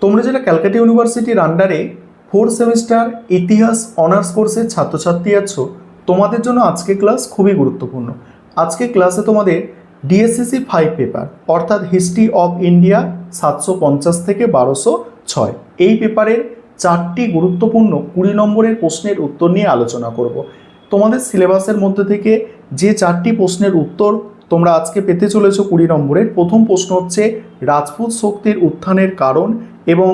তোমরা যেটা ক্যালকাটা ইউনিভার্সিটির আন্ডারে 4 সেমিস্টার ইতিহাস অনার্স কোর্সের ছাত্রছাত্রী আছো, তোমাদের জন্য আজকে ক্লাস খুবই গুরুত্বপূর্ণ। আজকে ক্লাসে তোমাদের ডিএসসিসি 5 পেপার অর্থাৎ হিস্ট্রি অফ ইন্ডিয়া 750 থেকে 1206 এই পেপারের 4টি গুরুত্বপূর্ণ 20 নম্বরের প্রশ্নের উত্তর নিয়ে আলোচনা করব। তোমাদের সিলেবাসের মধ্যে থেকে যে 4টি প্রশ্নের উত্তর তোমরা আজকে পেতে চলেছো 20 নম্বরের, প্রথম প্রশ্ন হচ্ছে রাজপুত শক্তির উত্থানের কারণ এবং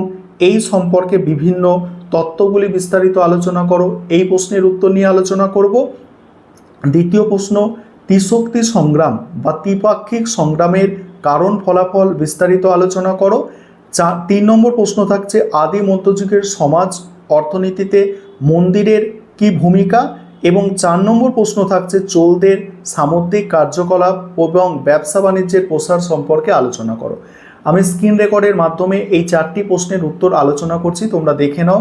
এই সম্পর্কে বিভিন্ন তত্ত্বগুলি বিস্তারিত আলোচনা করো, এই প্রশ্নের উত্তর নিয়ে আলোচনা করব। দ্বিতীয় প্রশ্ন ত্রিশক্তি সংগ্রাম বা ত্রিপাক্ষিক সংগ্রামের কারণ ফলাফল বিস্তারিত আলোচনা করো। 3 নম্বর প্রশ্ন থাকছে আদি মধ্যযুগের সমাজ অর্থনীতিতে মন্দিরের কি ভূমিকা, এবং 4 নম্বর প্রশ্ন থাকছে চোলদের সামুদ্রিক কার্যকলাপ এবং ব্যবসা বাণিজ্যের প্রসার সম্পর্কে আলোচনা করো। আমি স্ক্রিন রেকর্ডের মাধ্যমে এই 4টি প্রশ্নের উত্তর আলোচনা করছি, তোমরা দেখে নাও।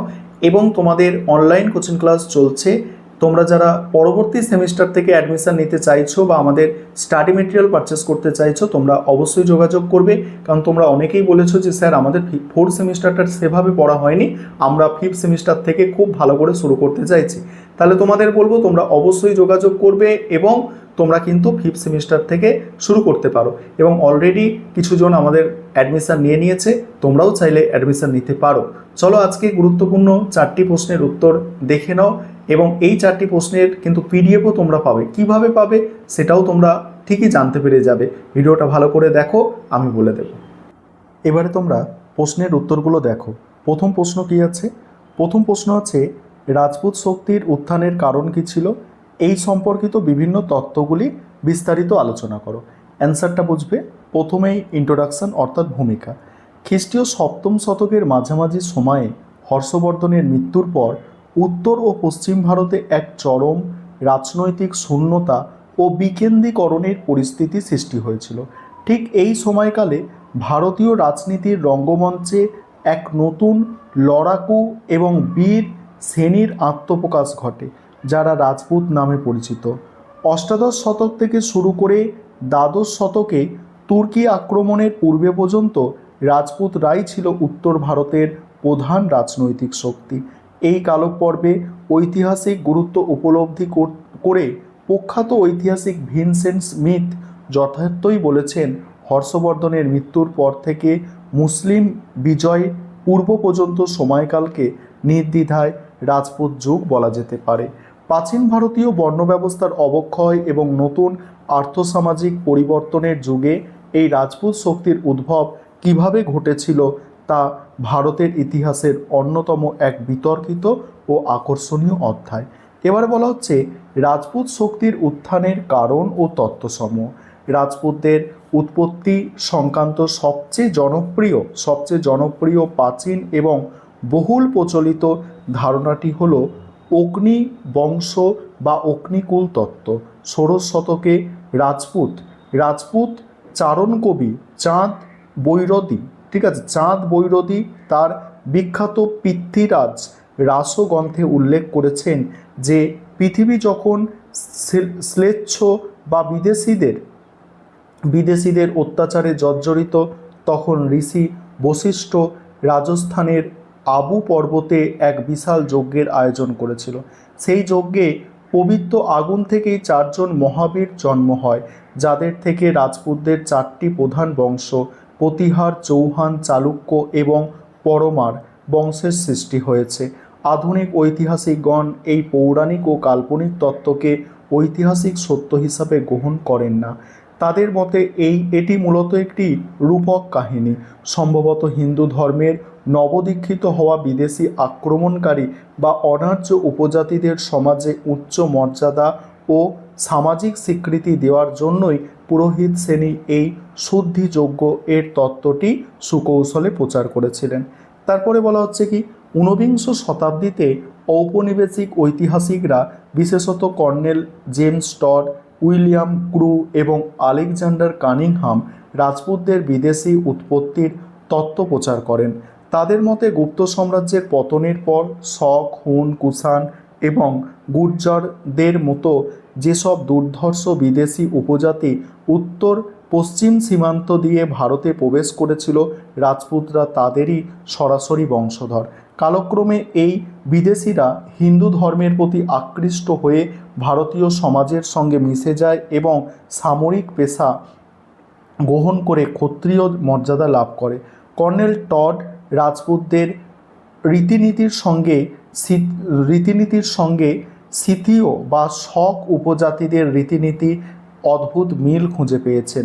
এবং তোমাদের অনলাইন কোচিং ক্লাস চলছে, তোমরা যারা পরবর্তী সেমিস্টার থেকে অ্যাডমিশন নিতে চাইছো বা আমাদের স্টাডি মেটেরিয়াল পারচেস করতে চাইছো, তোমরা অবশ্যই যোগাযোগ করবে। কারণ তোমরা অনেকেই বলেছো যে স্যার আমাদের 4 সেমিস্টারটা সেভাবে পড়া হয়নি, আমরা 5th সেমিস্টার থেকে খুব ভালো করে শুরু করতে চাইছি। তাহলে তোমাদের বলবো তোমরা অবশ্যই যোগাযোগ করবে এবং তোমরা কিন্তু 5th সেমিস্টার থেকে শুরু করতে পারো। এবং অলরেডি কিছুজন আমাদের অ্যাডমিশন নিয়ে নিয়েছে, তোমরাও চাইলে অ্যাডমিশন নিতে পারো। চলো আজকে গুরুত্বপূর্ণ 4টি প্রশ্নের উত্তর দেখে নাও। এবং এই 4টি প্রশ্নের কিন্তু পিডিএফও তোমরা পাবে, কিভাবে পাবে সেটাও তোমরা ঠিকই জানতে পেরে যাবে। ভিডিওটা ভালো করে দেখো, আমি বলে দেব। এবারে তোমরা প্রশ্নের উত্তরগুলো দেখো। প্রথম প্রশ্ন কি আছে? প্রথম প্রশ্ন আছে রাজপুত শক্তির উত্থানের কারণ কী ছিল, এই সম্পর্কিত বিভিন্ন তত্ত্বগুলি বিস্তারিত আলোচনা করো। অ্যান্সারটা বুঝবে প্রথমেই ইন্ট্রোডাকশন অর্থাৎ ভূমিকা। খ্রিস্টীয় 7ম শতকের মাঝামাঝি সময়ে হর্ষবর্ধনের মৃত্যুর পর উত্তর ও পশ্চিম ভারতে এক চরম রাজনৈতিক শূন্যতা ও বিকেন্দ্রীকরণের পরিস্থিতি সৃষ্টি হয়েছিল। ঠিক এই সময়কালে ভারতীয় রাজনীতির রঙ্গমঞ্চে এক নতুন লড়াকু এবং বীর শ্রেণীর আত্মপ্রকাশ ঘটে, যারা রাজপুত নামে পরিচিত। অষ্টাদশ শতক থেকে শুরু করে দ্বাদশ শতকে তুর্কি আক্রমণের পূর্বে পর্যন্ত রাজপুতরাই ছিল উত্তর ভারতের প্রধান রাজনৈতিক শক্তি। এই কালপর্বে ঐতিহাসিক গুরুত্ব উপলব্ধি করে প্রখ্যাত ঐতিহাসিক ভিনসেন্ট স্মিথ যথার্থই বলেছেন, হর্ষবর্ধনের মৃত্যুর পর থেকে মুসলিম বিজয় পূর্ব পর্যন্ত সময়কালকে নির্দ্বিধায় রাজপুত যুগ বলা যেতে পারে। প্রাচীন ভারতীয় বর্ণ ব্যবস্থার অবক্ষয় এবং নতুন আর্থসামাজিক পরিবর্তনের যুগে এই রাজপুত শক্তির উদ্ভব কিভাবে ঘটেছিল তা ভারতের ইতিহাসের অন্যতম এক বিতর্কিত ও আকর্ষণীয় অধ্যায়। এবারে বলা হচ্ছে রাজপুত শক্তির উত্থানের কারণ ও তত্ত্বসমূহ। রাজপুতদের উৎপত্তি সংক্রান্ত সবচেয়ে জনপ্রিয় প্রাচীন এবং বহুল প্রচলিত ধারণাটি হল অগ্নি বংশ বা অগ্নিকুল তত্ত্ব। 16 শতকে রাজপুত চারণ কবি চাঁদ বৈরদী, ঠিক আছে, চাঁদ বৈরদী তার বিখ্যাত পৃথ্বীরাজ রাসগ্রন্থে উল্লেখ করেছেন যে পৃথিবী যখন শ্লেচ্ছ বা বিদেশিদের অত্যাচারে জর্জরিত, তখন ঋষি বশিষ্ঠ রাজস্থানের আবু পর্বতে এক বিশাল যজ্ঞের আয়োজন করেছিল। সেই যজ্ঞে পবিত্র আগুন থেকেই 4 জন মহাবীর জন্ম হয়, যাদের থেকে রাজপুতদের 4টি প্রধান বংশ প্রতিহার, চৌহান, চালুক্য এবং পরমার বংশের সৃষ্টি হয়েছে। আধুনিক ঐতিহাসিকগণ এই পৌরাণিক ও কাল্পনিক তত্ত্বকে ঐতিহাসিক সত্য হিসাবে গ্রহণ করেন না। তাদের মতে এটি মূলত একটি রূপক কাহিনী, সম্ভবত হিন্দু ধর্মের নবদীক্ষিত হওয়া বিদেশি আক্রমণকারী বা অনার্য উপজাতিদের সমাজে উচ্চ মর্যাদা ও সামাজিক স্বীকৃতি দেওয়ার জন্যই পুরোহিত শ্রেণী এই শুদ্ধিযজ্ঞ এর তত্ত্বটি সুকৌশলে প্রচার করেছিলেন। তারপরে বলা হচ্ছে কি 19বিংশ শতাব্দীতে ঔপনিবেশিক ঐতিহাসিকরা, বিশেষত colonel James Todd, William crew এবং আলেকজান্ডার কানিংহাম রাজপুতদের বিদেশি উৎপত্তির তত্ত্ব প্রচার করেন। তাদের মতে গুপ্ত সাম্রাজ্যের পতনের পর শক, হুন, কুষাণ এবং গুর্জরদের মতো যেসব দুর্ধর্ষ বিদেশি উপজাতি উত্তর পশ্চিম সীমান্ত দিয়ে ভারতে প্রবেশ করেছিল রাজপুতরা তাদেরই সরাসরি বংশধর। কালক্রমে এই বিদেশিরা হিন্দু ধর্মের প্রতি আকৃষ্ট হয়ে ভারতীয় সমাজের সঙ্গে মিশে যায় এবং সামরিক পেশা গ্রহণ করে ক্ষত্রিয় মর্যাদা লাভ করে। কর্নেল টড রাজপুতদের রীতিনীতির সঙ্গে সিথীয় বা শক উপজাতিদের রীতিনীতি অদ্ভুত মিল খুঁজে পেয়েছেন।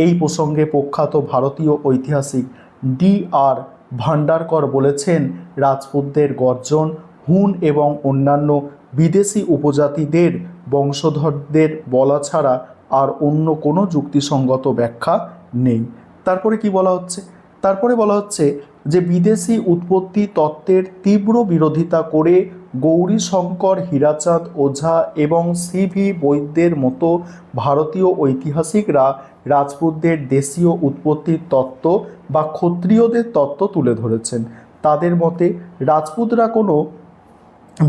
এই প্রসঙ্গে প্রখ্যাত ভারতীয় ঐতিহাসিক D.R. ভান্ডারকর বলেছেন, রাজপুতদের গর্জন হুন এবং অন্যান্য বিদেশি উপজাতিদের বংশধরদের বলা ছাড়া আর অন্য কোনো যুক্তিসঙ্গত ব্যাখ্যা নেই। তারপরে কি বলা হচ্ছে? তারপরে বলা হচ্ছে যে বিদেশি উৎপত্তি তত্ত্বের তীব্র বিরোধিতা করে গৌরীশঙ্কর, হীরাচাঁদ ওঝা এবং C.V. বৈদ্যের মতো ভারতীয় ঐতিহাসিকরা রাজপুতদের দেশীয় উৎপত্তির তত্ত্ব বা ক্ষত্রিয়দের তত্ত্ব তুলে ধরেছেন। তাদের মতে রাজপুতরা কোনো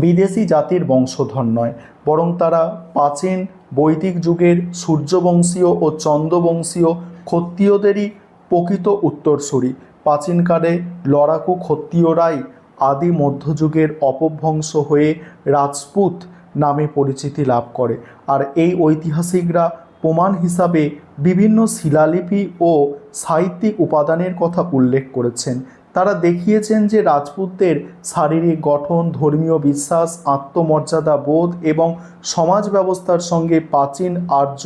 বিদেশি জাতির বংশধর নয়, বরং তারা প্রাচীন বৈদিক যুগের সূর্যবংশীয় ও চন্দ্রবংশীয় ক্ষত্রিয়দেরই প্রকৃত উত্তরসূরি। প্রাচীনকালে লড়াকু ক্ষত্রিয়রাই আদি মধ্যযুগের অপভ্রংশ হয়ে রাজপুত নামে পরিচিতি লাভ করে। আর এই ঐতিহাসিকরা প্রমাণ হিসাবে বিভিন্ন শিলালিপি ও সাহিত্যিক উপাদানের কথা উল্লেখ করেছেন। তারা দেখিয়েছেন যে রাজপুতদের শারীরিক গঠন, ধর্মীয় বিশ্বাস, আত্মমর্যাদা বোধ এবং সমাজ ব্যবস্থার সঙ্গে প্রাচীন আর্য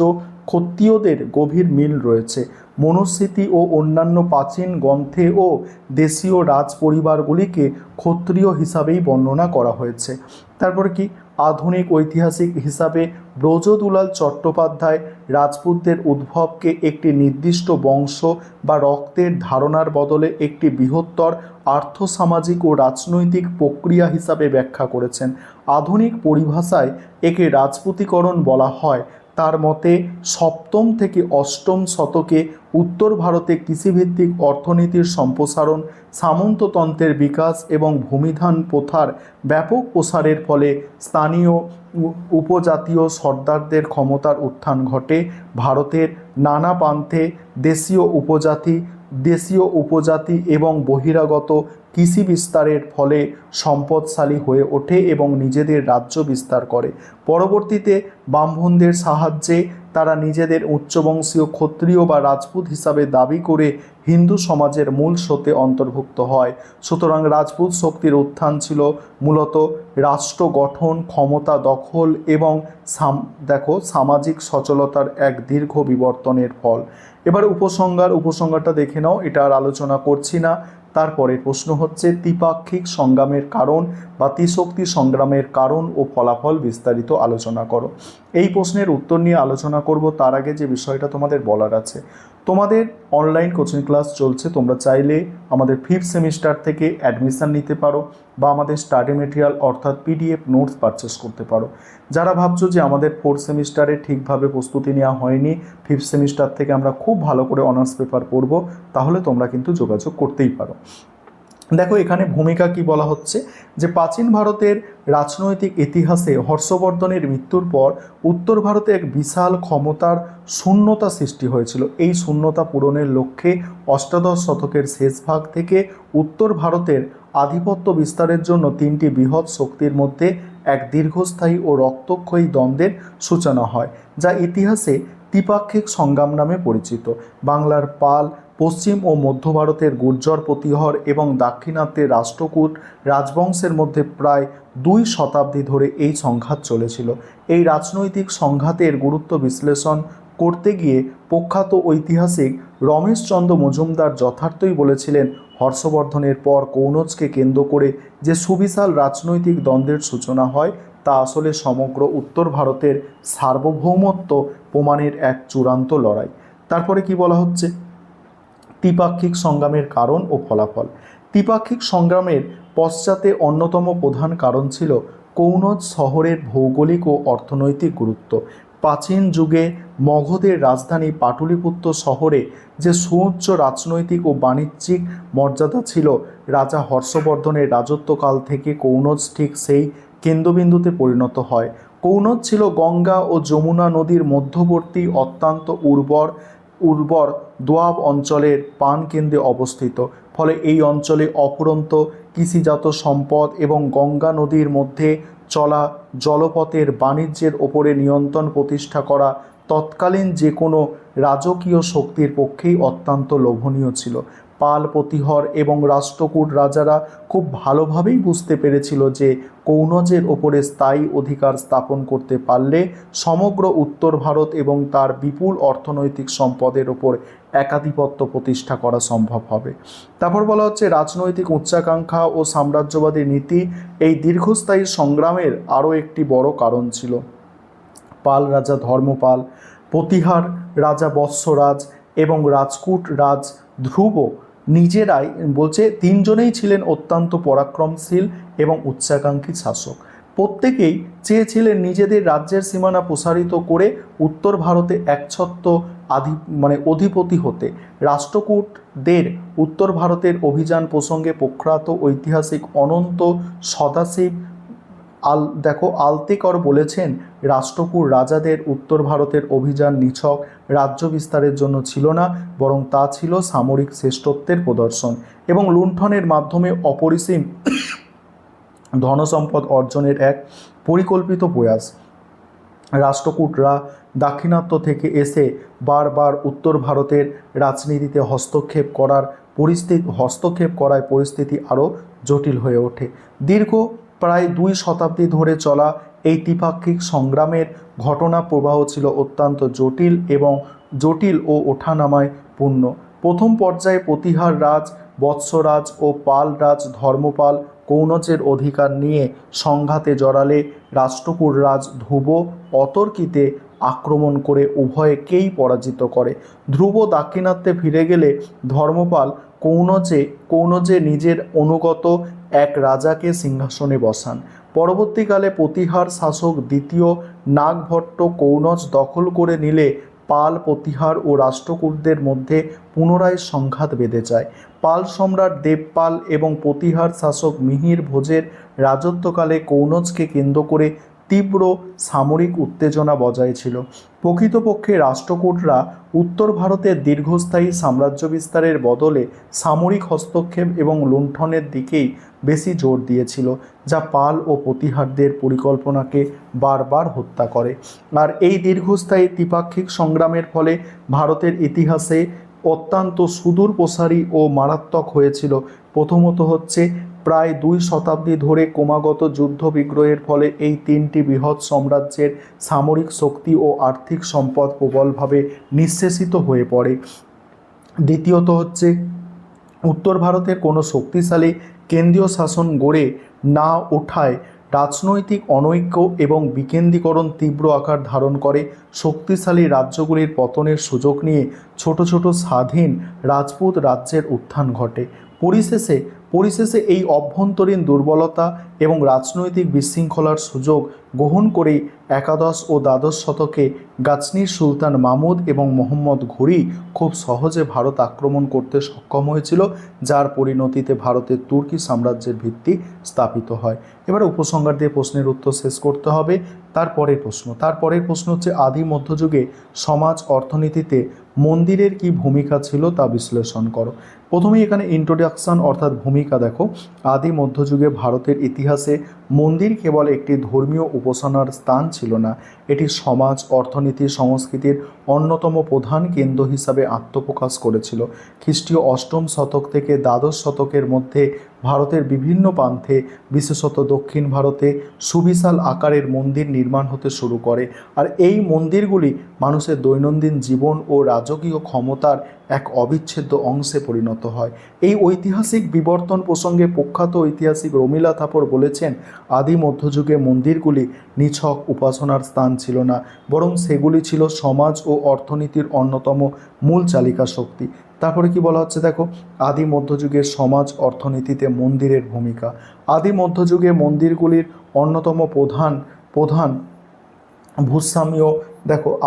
ক্ষত্রিয়দের গভীর মিল রয়েছে। মনুস্মৃতি ও অন্যান্য প্রাচীন গ্রন্থেও দেশীয় রাজ পরিবারগুলিকে ক্ষত্রিয় হিসাবেই বর্ণনা করা হয়েছে। তারপরে কি? আধুনিক ঐতিহাসিক হিসাবে ব্রজদুলাল চট্টোপাধ্যায় রাজপুতদের উদ্ভবকে একটি নির্দিষ্ট বংশ বা রক্তের ধারণার বদলে একটি বৃহত্তর আর্থসামাজিক ও রাজনৈতিক প্রক্রিয়া হিসাবে ব্যাখ্যা করেছেন। আধুনিক পরিভাষায় একে রাজপুতীকরণ বলা হয়। তার মতে 7ম থেকে 8ম শতকে উত্তর ভারতে কৃষিভিত্তিক অর্থনীতির সম্প্রসারণ, সামন্ততন্ত্রের বিকাশ এবং ভূমিদান প্রথার ব্যাপক প্রসারের ফলে স্থানীয় উপজাতীয় সর্দারদের ক্ষমতার উত্থান ঘটে। ভারতের নানা প্রান্তে দেশীয় উপজাতি এবং বহিরাগত কৃষি বিস্তারের ফলে সম্পদশালী হয়ে ওঠে এবং নিজেদের রাজ্য বিস্তার করে। পরবর্তীতে ব্রাহ্মণদের সাহায্যে তারা নিজেদের উচ্চবংশীয় ক্ষত্রিয় বা রাজপুত হিসাবে দাবি করে হিন্দু সমাজের মূল স্রোতে অন্তর্ভুক্ত হয়। সুতরাং রাজপুত শক্তির উত্থান ছিল মূলত রাষ্ট্র গঠন, ক্ষমতা দখল এবং সামাজিক সচলতার এক দীর্ঘ বিবর্তনের ফল। এবার উপসংহারটা দেখে নাও, এটা আর আলোচনা করছি না। তারপরে প্রশ্ন হচ্ছে ত্রিপাক্ষিক সংগ্রামের কারণ বা ত্রিশক্তি সংগ্রামের কারণ ও ফলাফল বিস্তারিত আলোচনা করো। এই প্রশ্নের উত্তর নিয়ে আলোচনা করব তার আগে যে বিষয়টা তোমাদের বলার আছে, তোমাদের অনলাইন কোচিং ক্লাস চলছে। তোমরা চাইলে আমাদের 5th সেমিস্টার থেকে অ্যাডমিশান নিতে পারো বা আমাদের স্টাডি মেটেরিয়াল অর্থাৎ PDF নোটস পারচেস করতে পারো। যারা ভাবছো যে আমাদের 4th সেমিস্টারে ঠিকভাবে প্রস্তুতি নেওয়া হয়নি, 5th সেমিস্টার থেকে আমরা খুব ভালো করে অনার্স পেপার পড়ব, তাহলে তোমরা কিন্তু যোগাযোগ করতেই পারো। দেখো এখানে ভূমিকা কি বলা হচ্ছে যে প্রাচীন ভারতের রাজনৈতিক ইতিহাসে হর্ষবর্ধনের মৃত্যুর পর উত্তর ভারতে এক বিশাল ক্ষমতার শূন্যতা সৃষ্টি হয়েছিল। এই শূন্যতা পূরণের লক্ষ্যে অষ্টাদশ শতকের শেষ ভাগ থেকে উত্তর ভারতের আধিপত্য বিস্তারের জন্য 3টি বৃহৎ শক্তির মধ্যে এক দীর্ঘস্থায়ী ও রক্তক্ষয়ী দ্বন্দ্বের সূচনা হয়, যা ইতিহাসে ত্রিপাক্ষিক সংগ্রাম নামে পরিচিত। বাংলার পাল, পশ্চিম ও মধ্য ভারতের গুর্জর প্রতিহর এবং দাক্ষিণাত্যের রাষ্ট্রকূট রাজবংশের মধ্যে প্রায় 2 শতাব্দী ধরে এই সংঘাত চলেছিল। এই রাজনৈতিক সংঘাতের গুরুত্ব বিশ্লেষণ করতে গিয়ে প্রখ্যাত ঐতিহাসিক রমেশচন্দ্র মজুমদার যথার্থই বলেছিলেন, হর্ষবর্ধনের পর কনৌজকে কেন্দ্র করে যে সুবিশাল রাজনৈতিক দ্বন্দ্বের সূচনা হয় তা আসলে সমগ্র উত্তর ভারতের সার্বভৌমত্ব প্রমাণের এক চূড়ান্ত লড়াই। তারপরে কি বলা হচ্ছে? ত্রিপাক্ষিক সংগ্রামের কারণ ও ফলাফল। ত্রিপাক্ষিক সংগ্রামের পশ্চাতে অন্যতম প্রধান কারণ ছিল কনৌজ শহরের ভৌগোলিক ও অর্থনৈতিক গুরুত্ব। প্রাচীন যুগে মগধের রাজধানী পাটলিপুত্র শহরে যে সুউচ্চ রাজনৈতিক ও বাণিজ্যিক মর্যাদা ছিল, রাজা হর্ষবর্ধনের রাজত্বকাল থেকে কনৌজ ঠিক সেই কেন্দ্রবিন্দুতে পরিণত হয়। কনৌজ ছিল গঙ্গা ও যমুনা নদীর মধ্যবর্তী অত্যন্ত উর্বর উর্বর দোয়াব অঞ্চলের পান কেন্দ্রে অবস্থিত, ফলে এই অঞ্চলে অফুরন্ত কৃষিজাত সম্পদ এবং গঙ্গা নদীর মধ্যে চলা জলপথের বাণিজ্যের ওপরে নিয়ন্ত্রণ প্রতিষ্ঠা করা তৎকালীন যে কোনো রাজকীয় শক্তির পক্ষেই অত্যন্ত লোভনীয় ছিল। পাল, প্রতিহর এবং রাষ্ট্রকূট রাজারা খুব ভালোভাবেই বুঝতে পেরেছিল যে কনৌজের ওপরে স্থায়ী অধিকার স্থাপন করতে পারলে সমগ্র উত্তর ভারত এবং তার বিপুল অর্থনৈতিক সম্পদের ওপর একাধিপত্য প্রতিষ্ঠা করা সম্ভব হবে। তারপর বলা হচ্ছে রাজনৈতিক উচ্চাকাঙ্ক্ষা ও সাম্রাজ্যবাদী নীতি এই দীর্ঘস্থায়ী সংগ্রামের আরও একটি বড় কারণ ছিল। পাল রাজা ধর্মপাল, প্রতিহার রাজা বৎসরাজ এবং রাজকূট রাজ ধ্রুব নিজেরাই বলছে তিনজনেই ছিলেন অত্যন্ত পরাক্রমশীল এবং উচ্চাকাঙ্ক্ষী শাসক। প্রত্যেকেই চেয়েছিলেন নিজেদের রাজ্যের সীমানা প্রসারিত করে উত্তর ভারতে একছত্র অধিপতি হতে। রাষ্ট্রকূটদের উত্তর ভারতের অভিযান প্রসঙ্গে প্রখ্যাত ঐতিহাসিক অনন্ত সদাশিব আলতেকর বলেছেন, রাষ্ট্রকূট রাজাদের উত্তর ভারতের অভিযান নিছক রাজ্য বিস্তারের জন্য ছিল না, বরং তা ছিল সামরিক শ্রেষ্ঠত্বের প্রদর্শন এবং লুণ্ঠনের মাধ্যমে অপরিসীম ধনসম্পদ অর্জনের এক পরিকল্পিত প্রয়াস। রাষ্ট্রকূটরা দাক্ষিণাত্য থেকে এসে বারবার উত্তর ভারতের রাজনীতিতে হস্তক্ষেপ করায় পরিস্থিতি আরও জটিল হয়ে ওঠে। দীর্ঘ প্রায় 2 শতাব্দী ধরে চলা এই দ্বিপাক্ষিক সংগ্রামের ঘটনা প্রবাহ ছিল অত্যন্ত জটিল ও ওঠানামায় পূর্ণ। প্রথম পর্যায়ে প্রতিহার রাজ বৎসরাজ ও পাল রাজ ধর্মপাল কনৌজের অধিকার নিয়ে সংঘাতে জড়ালে রাষ্ট্রকূট রাজ ধ্রুব অতর্কিতে আক্রমণ করে উভয়কেই পরাজিত করে। ধ্রুব দাক্ষিণাত্যে ফিরে গেলে ধর্মপাল কনৌজে নিজের অনুগত এক রাজাকে সিংহাসনে বসান। পরবর্তীকালে প্রতিহার শাসক দ্বিতীয় নাগভট্ট কনৌজ দখল করে নিলে পাল, প্রতিহার ও রাষ্ট্রকূটদের মধ্যে পুনরায় সংঘাত বেঁধে যায়। পাল সম্রাট দেবপাল এবং প্রতিহার শাসক মিহির ভোজের রাজত্বকালে কনৌজকে কেন্দ্র করে তীব্র সামরিক উত্তেজনা বজায় ছিল। প্রকৃতপক্ষে রাষ্ট্রকূটরা উত্তর ভারতের দীর্ঘস্থায়ী সাম্রাজ্য বিস্তারের বদলে সামরিক হস্তক্ষেপ এবং লুণ্ঠনের দিকেই বেশি জোর দিয়েছিল, যা পাল ও প্রতিহারদের পরিকল্পনাকে বারবার হত্যা করে। আর এই দীর্ঘস্থায়ী দ্বিপাক্ষিক সংগ্রামের ফলে ভারতের ইতিহাসে অত্যন্ত সুদূর প্রসারী ও মারাত্মক হয়েছিল। প্রথমত হচ্ছে প্রায় 2 শতাব্দী ধরে ক্রমাগত যুদ্ধ বিগ্রহের ফলে এই 3টি বৃহৎ সাম্রাজ্যের সামরিক শক্তি ও আর্থিক সম্পদ প্রবলভাবে নিঃশেষিত হয়ে পড়ে। দ্বিতীয়ত হচ্ছে উত্তর ভারতের কোনো শক্তিশালী কেন্দ্রীয় শাসন গড়ে না ওঠায় রাজনৈতিক অনৈক্য এবং বিকেন্দ্রীকরণ তীব্র আকার ধারণ করে। শক্তিশালী রাজ্যগুলির পতনের সুযোগ নিয়ে ছোট ছোট স্বাধীন রাজপুত রাজ্যের উত্থান ঘটে। পরিশেষে এই অভ্যন্তরীণ দুর্বলতা এবং রাজনৈতিক বিশৃঙ্খলার সুযোগ গ্রহণ করেই একাদশ ও দ্বাদশ শতকে গাজনির সুলতান মাহমুদ এবং মোহাম্মদ ঘুরি খুব সহজে ভারত আক্রমণ করতে সক্ষম হয়েছিল, যার পরিণতিতে ভারতের তুর্কি সাম্রাজ্যের ভিত্তি স্থাপিত হয়। এবার উপসংহার দিয়ে প্রশ্নের উত্তর শেষ করতে হবে। তারপরের প্রশ্ন হচ্ছে আদি মধ্যযুগে সমাজ অর্থনীতিতে মন্দিরের কি ভূমিকা ছিল তা বিশ্লেষণ করো। প্রথমেই এখানে ইন্ট্রোডাকশন অর্থাৎ ভূমিকা দেখো। আদি মধ্যযুগে ভারতের ইতিহাসে মন্দির কেবল একটি ধর্মীয় উপাসনার স্থান ছিল না, এটি সমাজ, অর্থনীতি, সংস্কৃতির অন্যতম প্রধান কেন্দ্র হিসাবে আত্মপ্রকাশ করেছিল। খ্রিস্টীয় 8ম শতক থেকে দ্বাদশ শতকের মধ্যে ভারতের বিভিন্ন প্রান্তে, বিশেষত দক্ষিণ ভারতে সুবিশাল আকারের মন্দির নির্মাণ হতে শুরু করে। আর এই মন্দিরগুলি মানুষের দৈনন্দিন জীবন ও রাজকীয় ক্ষমতার এক অবিচ্ছেদ্য অংশে পরিণত হয়। এই ঐতিহাসিক বিবর্তন প্রসঙ্গে প্রখ্যাত ঐতিহাসিক রমিলা থাপর বলেছেন, আদি মধ্যযুগে মন্দিরগুলি নিছক উপাসনার স্থান ছিল না, বরং সেগুলি ছিল সমাজ ও অর্থনীতির অন্যতম মূল চালিকা শক্তি। তারপরে কি বলা হচ্ছে দেখো, আদি মধ্যযুগের সমাজ অর্থনীতিতে মন্দিরের ভূমিকা। আদি মধ্যযুগে মন্দিরগুলির অন্যতম প্রধান ভূস্বামীয়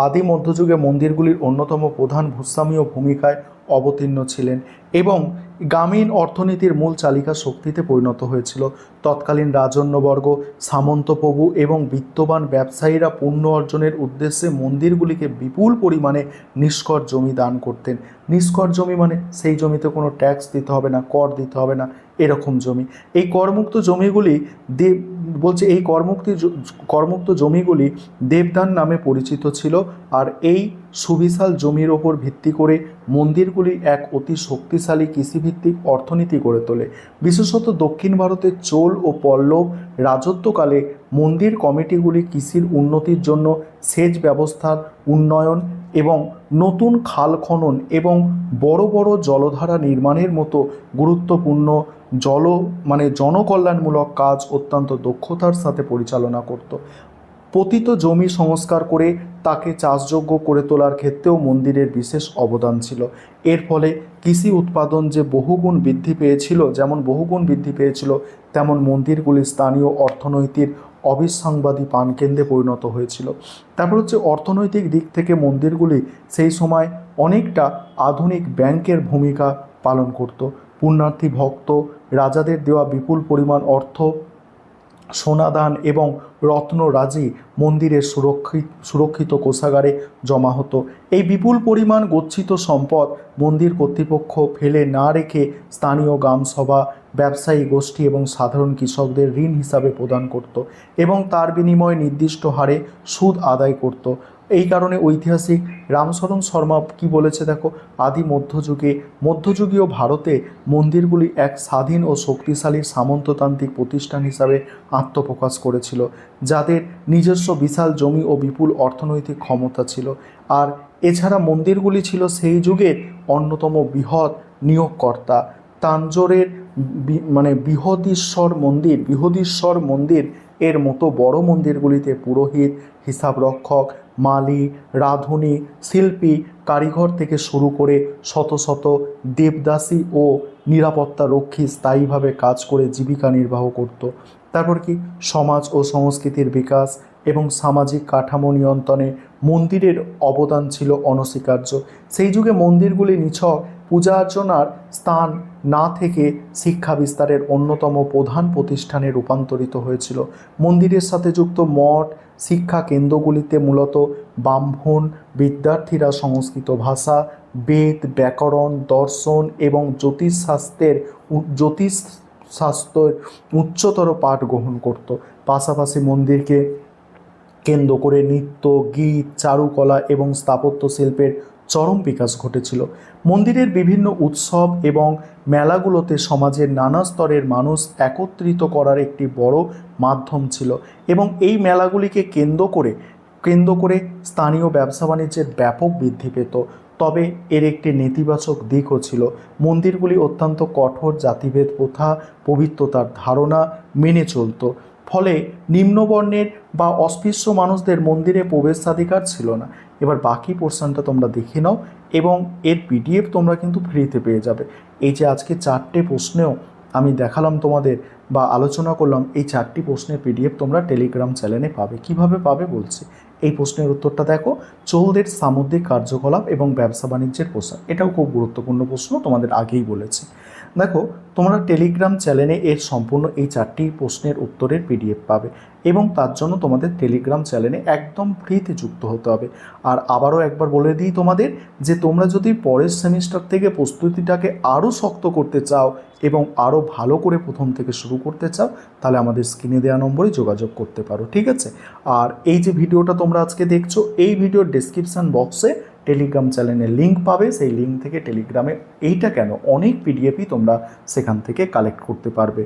আদি মধ্যযুগে মন্দিরগুলির অন্যতম প্রধান ভূস্বামীয় ভূমিকায় অবতীর্ণ ছিলেন এবং গ্রামীণ অর্থনীতির মূল চালিকা শক্তিতে পরিণত হয়েছিল। তৎকালীন রাজন্যবর্গ, সামন্তপ্রভু এবং বিত্তবান ব্যবসায়ীরা পুণ্য অর্জনের উদ্দেশ্যে মন্দিরগুলিকে বিপুল পরিমাণে নিষ্কর জমি দান করতেন। নিষ্কর জমি মানে সেই জমিতে কোনো ট্যাক্স দিতে হবে না, কর দিতে হবে না, এরকম জমি। এই করমুক্ত জমিগুলি এই করমুক্ত জমিগুলি দেবদান নামে পরিচিত ছিল। আর এই সুবিশাল জমির ওপর ভিত্তি করে মন্দিরগুলি এক অতি শক্তিশালী কৃষিভিত্তিক অর্থনীতি গড়ে তোলে। বিশেষত দক্ষিণ ভারতের চোল ও পল্লব রাজত্বকালে মন্দির কমিটিগুলি কৃষির উন্নতির জন্য সেচ ব্যবস্থার উন্নয়ন এবং নতুন খাল খনন এবং বড় বড় জলধারা নির্মাণের মতো গুরুত্বপূর্ণ জনকল্যাণমূলক কাজ অত্যন্ত দক্ষতার সাথে পরিচালনা করত। পতিত জমি সংস্কার করে তাকে চাষযোগ্য করে তোলার ক্ষেত্রেও মন্দিরের বিশেষ অবদান ছিল। এর ফলে কৃষি উৎপাদন যেমন বহুগুণ বৃদ্ধি পেয়েছিল, তেমন মন্দিরগুলি স্থানীয় অর্থনৈতিক অবিসংবাদী প্রাণকেন্দ্রে পরিণত হয়েছিল। তারপর হচ্ছে অর্থনৈতিক দিক থেকে মন্দিরগুলি সেই সময় অনেকটা আধুনিক ব্যাংকের ভূমিকা পালন করত। পুণ্যার্থী ভক্ত রাজাদের দেওয়া বিপুল পরিমাণ অর্থ, সোনাদান এবং রত্নরাজি মন্দিরের সুরক্ষিত কোষাগারে জমা হতো। এই বিপুল পরিমাণ গচ্ছিত সম্পদ মন্দির কর্তৃপক্ষ ফেলে না রেখে স্থানীয় গ্রামসভা, ব্যবসায়ী গোষ্ঠী এবং সাধারণ কৃষকদের ঋণ হিসাবে প্রদান করত এবং তার বিনিময়ে নির্দিষ্ট হারে সুদ আদায় করত। এই কারণে ঐতিহাসিক রামশরণ শর্মা কি বলেছে দেখো, মধ্যযুগীয় ভারতে মন্দিরগুলি এক স্বাধীন ও শক্তিশালী সামন্ততান্ত্রিক প্রতিষ্ঠান হিসাবে আত্মপ্রকাশ করেছিল, যাদের নিজস্ব বিশাল জমি ও বিপুল অর্থনৈতিক ক্ষমতা ছিল। আর এছাড়া মন্দিরগুলি ছিল সেই যুগের অন্যতম বৃহৎ নিয়োগকর্তা। তাঞ্জোরের বৃহদীশ্বর মন্দির এর মতো বড় মন্দিরগুলিতে পুরোহিত, হিসাবরক্ষক, মালি, রাঁধুনি, শিল্পী, কারিগর থেকে শুরু করে শত শত দেবদাসী ও নিরাপত্তা রক্ষী স্থায়ীভাবে কাজ করে জীবিকা নির্বাহ করত। তারপর কি সমাজ ও সংস্কৃতির বিকাশ এবং সামাজিক কাঠামো নিয়ন্ত্রণে মন্দিরের অবদান ছিল অনস্বীকার্য। সেই যুগে মন্দিরগুলি নিছক পূজা অর্চনার স্থান না থেকে শিক্ষা বিস্তারের অন্যতম প্রধান প্রতিষ্ঠানে রূপান্তরিত হয়েছিল। মন্দিরের সাথে যুক্ত মঠ শিক্ষা কেন্দ্রগুলিতে মূলত ব্রাহ্মণ বিদ্যার্থীরা সংস্কৃত ভাষা, বেদ, ব্যাকরণ, দর্শন এবং জ্যোতিষশাস্ত্রের উচ্চতর পাঠ গ্রহণ করত। পাশাপাশি মন্দিরকে কেন্দ্র করে নৃত্য, গীত, চারুকলা এবং স্থাপত্য শিল্পের চরম বিকাশ ঘটেছিল। মন্দিরের বিভিন্ন উৎসব এবং মেলাগুলোতে সমাজের নানা স্তরের মানুষ একত্রিত করার একটি বড় মাধ্যম ছিল এবং এই মেলাগুলিকে কেন্দ্র করে স্থানীয় ব্যবসা বাণিজ্যের ব্যাপক বৃদ্ধি পেত। তবে এর একটি নেতিবাচক দিকও ছিল। মন্দিরগুলি অত্যন্ত কঠোর জাতিভেদ প্রথা, পবিত্রতার ধারণা মেনে চলত। ফলে নিম্নবর্ণের বা অস্পৃশ্য মানুষদের মন্দিরে প্রবেশাধিকার ছিল না। এবার বাকি পোর্শনটা তোমরা দেখে নাও এবং এর পিডিএফ তোমরা কিন্তু ফ্রিতে পেয়ে যাবে। এই যে আজকে 4টে প্রশ্নেও আমি দেখালাম তোমাদের বা আলোচনা করলাম, এই 4টি প্রশ্নের পিডিএফ তোমরা টেলিগ্রাম চ্যানেলে পাবে। কিভাবে পাবে বলছি, এই প্রশ্নের উত্তরটা দেখো, চৌদের সামুদ্রিক কার্যকলাপ এবং ব্যবসা বাণিজ্যের প্রসার। এটাও খুব গুরুত্বপূর্ণ প্রশ্ন, তোমাদের আগেই বলেছি। দেখো তোমরা টেলিগ্রাম চ্যানেলে এর সম্পূর্ণ এই 4টি প্রশ্নের উত্তরের পিডিএফ পাবে এবং তার জন্য তোমাদের টেলিগ্রাম চ্যানেলে একদম ফ্রিতে যুক্ত হতে হবে। আর আবারও একবার বলে দিই তোমাদের যে তোমরা যদি পরের সেমিস্টার থেকে প্রস্তুতিটাকে আরও শক্ত করতে চাও এবং আরও ভালো করে প্রথম থেকে শুরু করতে চাও, তাহলে আমাদের স্ক্রিনে দেওয়া নম্বরে যোগাযোগ করতে পারো, ঠিক আছে। আর এই যে ভিডিওটা তোমরা আজকে দেখছো, এই ভিডিওর ডেসক্রিপশান বক্সে টেলিগ্রাম চ্যানেলের লিঙ্ক পাবে। সেই লিঙ্ক থেকে টেলিগ্রামে অনেক পিডিএফই তোমরা সেখান থেকে কালেক্ট করতে পারবে।